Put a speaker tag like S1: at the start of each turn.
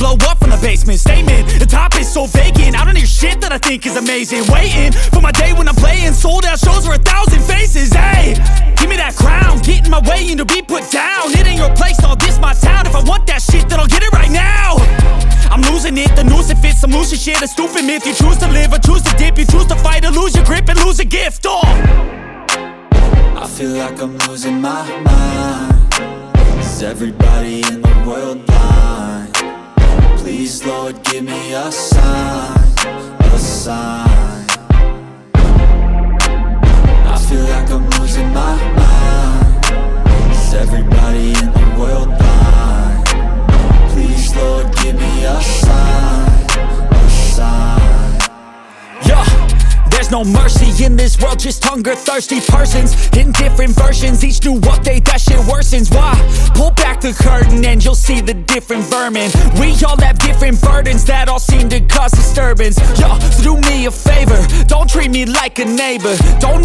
S1: blow up from the basement. Statement, the top is so vacant. I don't hear shit that I think is amazing. Waiting for my day when I'm playing sold out shows for 1,000 faces. Hey, give me that crown, get in my way and to be put down. It ain't your place, no, this my town. If I want that shit, then I'll get it right now. I'm losing it, the noose it fits, some loose shit, a stupid myth. You choose to live or choose to dip, you choose to fight or lose your grip and lose a gift.
S2: I feel like I'm losing my mind. Is everybody in the world blind? Please, Lord, give me a sign, a sign. I feel like I'm losing my mind. Is everybody in the world blind? Please, Lord, give me a sign, a sign.
S1: Yeah. There's no mercy in this world, just hunger-thirsty persons in different versions. Each new update, that shit worsens. Why? Pull back the curtain and you'll see the different vermin. We all have different burdens that all seem to cause disturbance. Yo, so do me a favor, don't treat me like a neighbor. Don't